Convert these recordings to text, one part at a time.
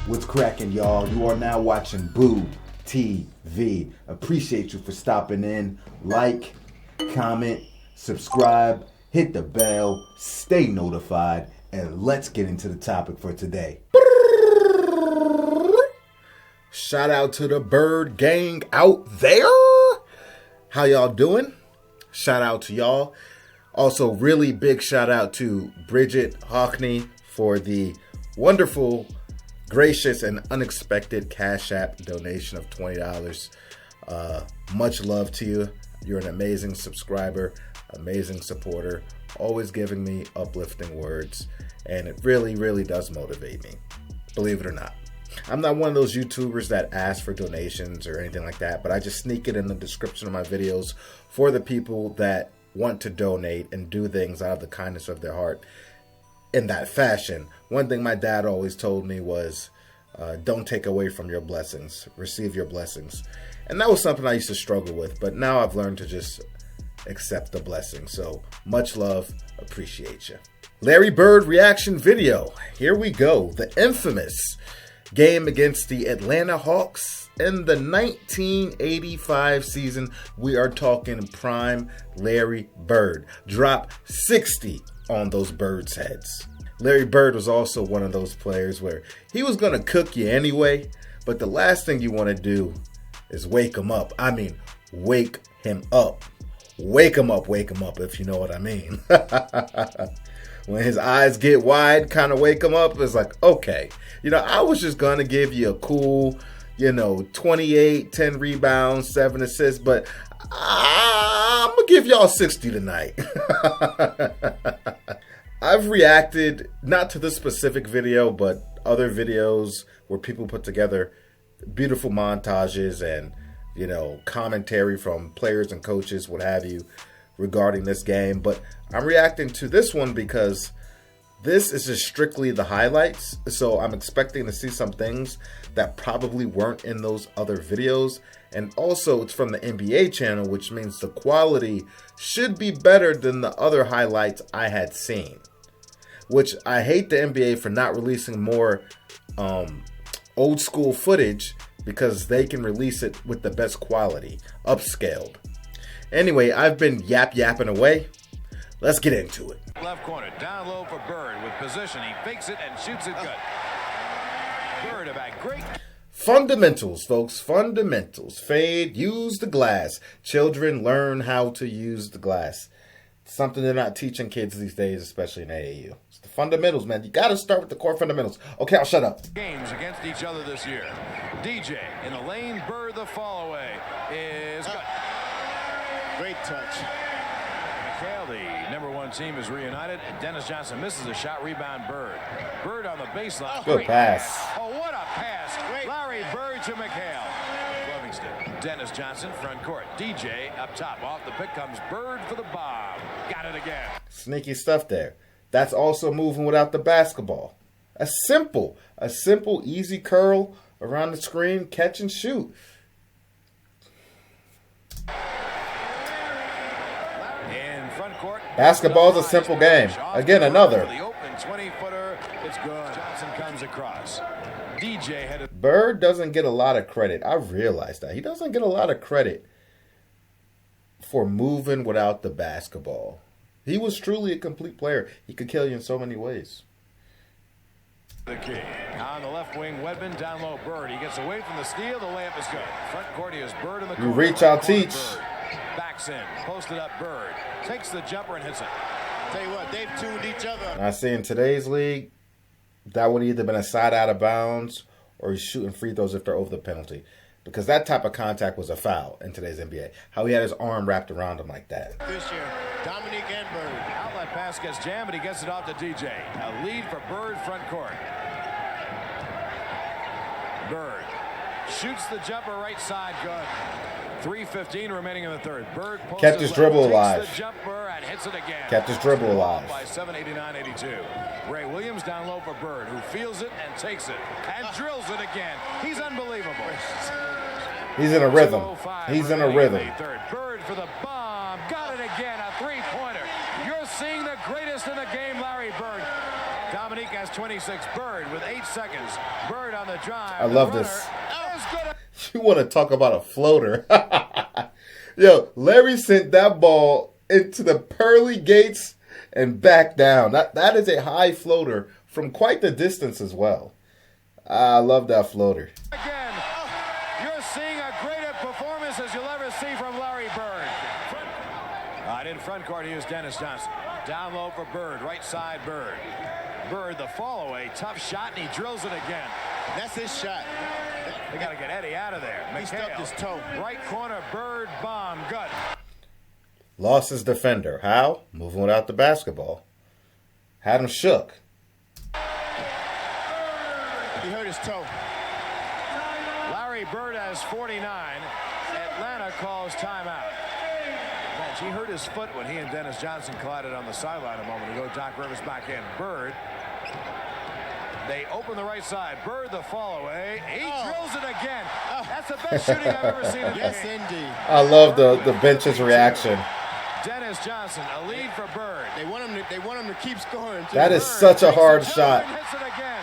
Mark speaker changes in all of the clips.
Speaker 1: What's cracking, y'all? You are now watching Boo TV. Appreciate you for stopping in. Like, comment, subscribe, hit the bell, stay notified, and let's get into the topic for today.
Speaker 2: Shout out to the Bird Gang out there. How y'all doing? Shout out to y'all. Also, really big shout out to Bridget Hockney for the wonderful, gracious, and unexpected Cash App donation of $20. Much love to you. You're an amazing subscriber, amazing supporter, always giving me uplifting words, and it really, really does motivate me, believe it or not. I'm not one of those YouTubers that ask for donations or anything like that, but I just sneak it in the description of my videos for the people that want to donate and do things out of the kindness of their heart in that fashion. One thing my dad always told me was, don't take away from your blessings, receive your blessings. And that was something I used to struggle with, but now I've learned to just accept the blessing. So much love, appreciate you. Larry Bird reaction video. Here we go. The infamous game against the Atlanta Hawks in the 1985 season. We are talking prime Larry Bird. Drop 60 on those Birds' heads. Larry Bird was also one of those players where he was going to cook you anyway, but the last thing you want to do is wake him up. I mean, wake him up. Wake him up, if you know what I mean. When his eyes get wide, kind of wake him up. It's like, okay, I was just going to give you a cool, 28, 10 rebounds, 7 assists, but I'm going to give y'all 60 tonight. I've reacted not to this specific video, but other videos where people put together beautiful montages and, commentary from players and coaches, what have you, regarding this game. But I'm reacting to this one because this is just strictly the highlights. So I'm expecting to see some things that probably weren't in those other videos. And also it's from the NBA channel, which means the quality should be better than the other highlights I had seen. Which I hate the NBA for not releasing more old school footage, because they can release it with the best quality, upscaled. Anyway, I've been yapping away. Let's get into it.
Speaker 3: Left corner, down low for Bird with position. He fakes it and shoots it good. Bird about great.
Speaker 2: Fundamentals, folks. Fundamentals. Fade, use the glass. Children learn how to use the glass. Something they're not teaching kids these days, especially in AAU. It's the fundamentals, man. You got to start with the core fundamentals. Okay, I'll shut up.
Speaker 3: Games against each other this year. DJ in the lane. Bird the fall away is good.
Speaker 4: Great touch.
Speaker 3: McHale, the number one team, is reunited. Dennis Johnson misses a shot. Rebound Bird. Bird on the baseline.
Speaker 2: Good pass.
Speaker 3: Oh, what a pass. Larry Bird to McHale. Dennis Johnson, front court. DJ up top. Off the pick comes Bird for the bomb. Got it again.
Speaker 2: Sneaky stuff there. That's also moving without the basketball. A simple, easy curl around the screen, catch and shoot.
Speaker 3: In front court.
Speaker 2: Basketball's a simple game. Again, another.
Speaker 3: The open 20-footer. It's good. Johnson comes across. DJ had a
Speaker 2: Bird doesn't get a lot of credit. I realized that. He doesn't get a lot of credit for moving without the basketball. He was truly a complete player. He could kill you in so many ways.
Speaker 3: The key. On the left wing, Wedman down low. Bird. He gets away from the steal. The layup is good. Front court, he has Bird in the corner.
Speaker 2: You reach, I'll teach.
Speaker 3: Bird. Backs in. Posted up Bird. Takes the jumper and hits it.
Speaker 4: Tell you what, they've tuned each other.
Speaker 2: I see in today's league, that would either been a side out of bounds or he's shooting free throws if they're over the penalty. Because that type of contact was a foul in today's NBA. How he had his arm wrapped around him like that.
Speaker 4: This year, Dominique and Bird.
Speaker 3: Outlet pass gets jammed, but he gets it off to DJ. A lead for Bird front court. Bird shoots the jumper right side, good. 3:15 remaining in the third. Bird
Speaker 2: kept his dribble alive.
Speaker 3: The jumper and hits it again.
Speaker 2: Kept his dribble alive.
Speaker 3: By 7:89-82. Ray Williams down low for Bird, who feels it and takes it and drills it again. He's unbelievable.
Speaker 2: He's in a rhythm. He's in a rhythm.
Speaker 3: Third. Bird for the bomb. Got it again. A three-pointer. You're seeing the greatest in the game, Larry Bird. Dominique has 26. Bird with 8 seconds. Bird on the drive.
Speaker 2: I love this. You want to talk about a floater? Yo, Larry sent that ball into the pearly gates and back down. That is a high floater from quite the distance as well. I love that floater.
Speaker 3: Again, you're seeing a greater performance as you'll ever see from Larry Bird. In front court, here's Dennis Johnson. Down low for Bird, right side Bird. Bird, the fall away, tough shot, and he drills it again.
Speaker 4: That's his shot.
Speaker 3: They got to get Eddie out of there.
Speaker 4: He stubbed his toe.
Speaker 3: Right corner, Bird, bomb, good.
Speaker 2: Lost his defender. How? Moving without the basketball. Had him shook.
Speaker 4: He hurt his toe.
Speaker 3: Larry Bird has 49. Atlanta calls timeout. He hurt his foot when he and Dennis Johnson collided on the sideline a moment ago. Doc Rivers back in. Bird. They open the right side. Bird the fall away. He drills it again. That's the best shooting I've ever seen in the
Speaker 4: Yes,
Speaker 3: game.
Speaker 4: indeed.
Speaker 2: I love the bench's reaction.
Speaker 3: Dennis Johnson, a lead for Bird.
Speaker 4: They want him to keep scoring. Too.
Speaker 2: That is such a hard shot.
Speaker 3: Hits it again.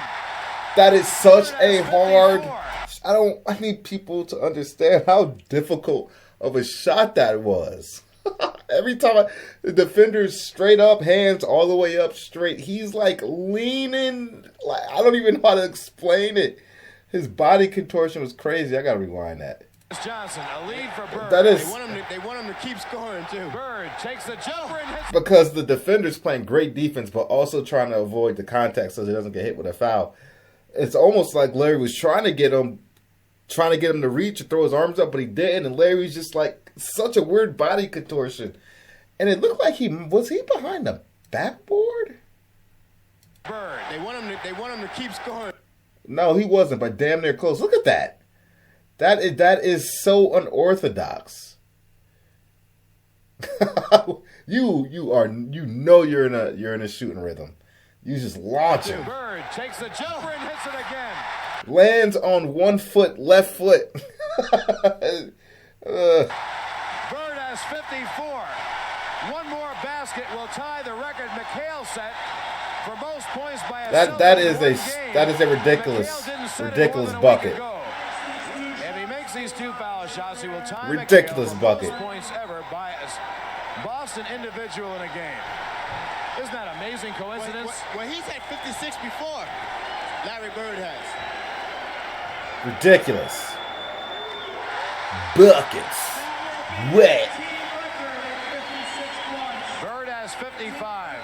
Speaker 2: That is such a hard.
Speaker 3: 54.
Speaker 2: I need people to understand how difficult of a shot that was. Every time the defender's straight up, hands all the way up straight. He's like leaning. Like, I don't even know how to explain it. His body contortion was crazy. I gotta rewind that.
Speaker 3: Johnson, a lead for Bird.
Speaker 2: That is
Speaker 4: They want him to keep scoring too.
Speaker 3: Bird takes the jumper and hits.
Speaker 2: because the defender's playing great defense, but also trying to avoid the contact so he doesn't get hit with a foul. It's almost like Larry was trying to get him to reach and throw his arms up, but he didn't. And Larry's just like such a weird body contortion. And it looked like he behind the backboard?
Speaker 3: Bird.
Speaker 4: They want him to keep scoring.
Speaker 2: No, he wasn't, but damn near close. Look at that. That is so unorthodox. you're in a shooting rhythm. You just launch him.
Speaker 3: Bird takes the jumper and hits it again.
Speaker 2: Lands on 1 foot, left foot.
Speaker 3: Bird has 54. One more basket will tie the record McHale set for most points by a
Speaker 2: that is a ridiculous bucket.
Speaker 3: If he makes these 2 foul shots, he will tie
Speaker 2: Ridiculous
Speaker 3: McHale for
Speaker 2: bucket.
Speaker 3: most points ever by a Boston individual in a game. Isn't that amazing coincidence?
Speaker 4: Well, he's had 56 before. Larry Bird has.
Speaker 2: Ridiculous. Buckets. Wet.
Speaker 3: Bird has 55.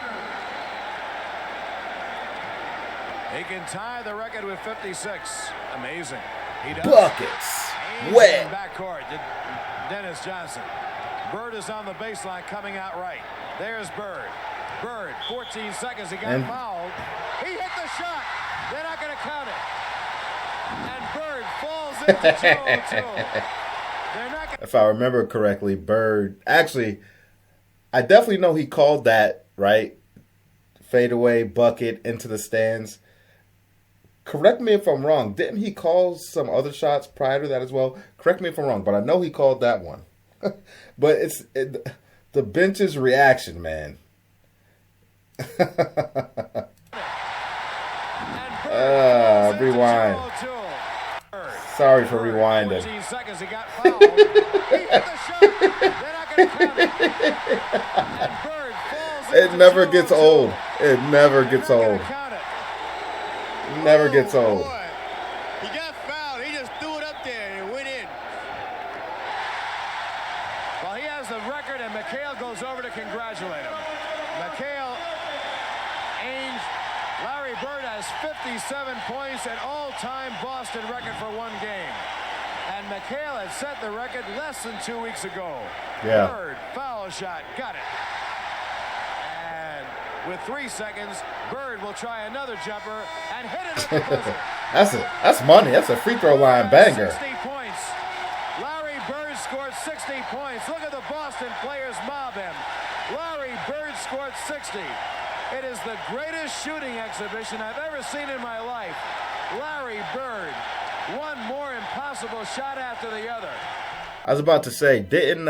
Speaker 3: He can tie the record with 56. Amazing. He does.
Speaker 2: Buckets.
Speaker 3: Haynes
Speaker 2: Wet.
Speaker 3: in backcourt. Dennis Johnson. Bird is on the baseline coming out right. There's Bird. Bird, 14 seconds. He got fouled. He hit the shot. They're not going to count it. And Bird falls into 2-0-2. They're not going to.
Speaker 2: If I remember correctly, Bird, actually, I definitely know he called that, right? Fadeaway, bucket, into the stands. Correct me if I'm wrong. Didn't he call some other shots prior to that as well? Correct me if I'm wrong, but I know he called that one. But the bench's reaction, man. Rewind. Sorry for rewinding.
Speaker 3: 14 seconds, he got fouled. He hit the shot. They're not going to count it. And Bird falls
Speaker 2: It
Speaker 3: into
Speaker 2: never
Speaker 3: 2-0-2.
Speaker 2: gets old. It never gets
Speaker 3: They're not
Speaker 2: old.
Speaker 3: gonna count it.
Speaker 2: Never gets old.
Speaker 4: Boy. He got fouled. He just threw it up there and it went in.
Speaker 3: Well, he has the record, and McHale goes over to congratulate him. McHale, Ainge, Larry Bird has 57 points, an all-time Boston record for one game. And McHale had set the record less than 2 weeks ago.
Speaker 2: Yeah.
Speaker 3: Bird, foul shot, got it. And with 3 seconds, Bird will try another jumper and hit it at the buzzer.
Speaker 2: That's money. That's a free throw line banger.
Speaker 3: 60 points. Larry Bird scored 60 points. Look at the Boston players mob him. Larry Bird scored 60. It is the greatest shooting exhibition I've ever seen in my life. Larry Bird, one more impossible shot after the other.
Speaker 2: I was about to say, didn't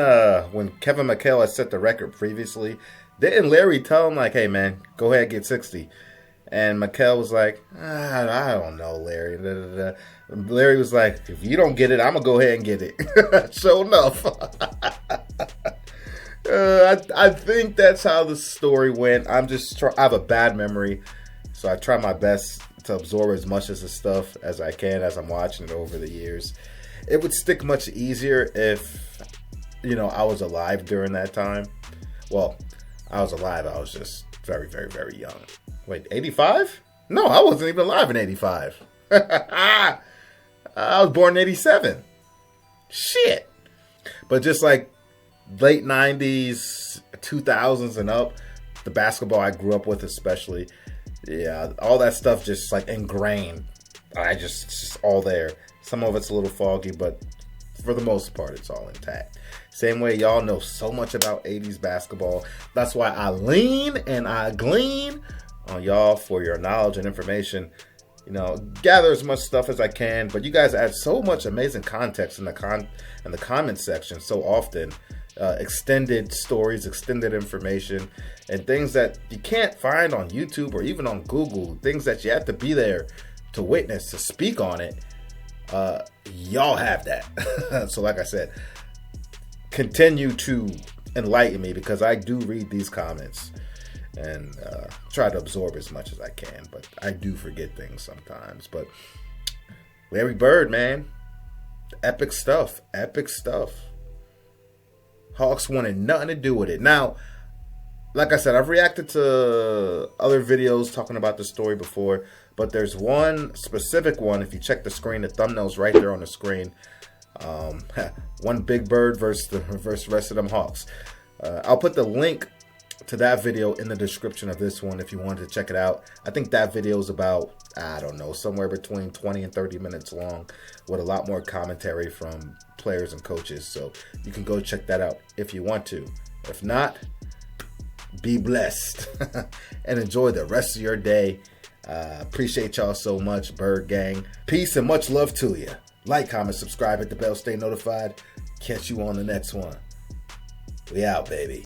Speaker 2: when Kevin McHale had set the record previously, didn't Larry tell him like, "Hey man, go ahead get 60," And Mikel was like, I don't know, Larry. Da, da, da. Larry was like, if you don't get it, I'm going to go ahead and get it. Sure enough. I think that's how the story went. I have a bad memory, so I try my best to absorb as much of the stuff as I can as I'm watching it over the years. It would stick much easier if, I was alive during that time. Well, I was alive. I was just very, very, very young. Wait, 85? No, I wasn't even alive in 85. I was born in 87. Shit. But just like late 90s, 2000s and up, the basketball I grew up with especially, yeah, all that stuff just like ingrained. It's just all there. Some of it's a little foggy, but for the most part, it's all intact. Same way y'all know so much about 80s basketball. That's why I lean and I glean on y'all for your knowledge and information. Gather as much stuff as I can, but you guys add so much amazing context in the comment section so often. Extended stories, extended information, and things that you can't find on YouTube or even on Google, things that you have to be there to witness, to speak on it. Y'all have that. So like I said, continue to enlighten me, because I do read these comments and try to absorb as much as I can, but I do forget things sometimes. But Larry Bird, man, epic stuff. Hawks wanted nothing to do with it. Now, like I said, I've reacted to other videos talking about the story before, but there's one specific one. If you check the screen, the thumbnail's right there on the screen. One Big Bird versus the rest of them Hawks. I'll put the link to that video in the description of this one if you wanted to check it out. I think that video is about, somewhere between 20 and 30 minutes long, with a lot more commentary from players and coaches. So you can go check that out if you want to. If not, be blessed and enjoy the rest of your day. Appreciate y'all so much, Bird Gang. Peace and much love to you. Like, comment, subscribe, hit the bell, stay notified. Catch you on the next one. We out, baby.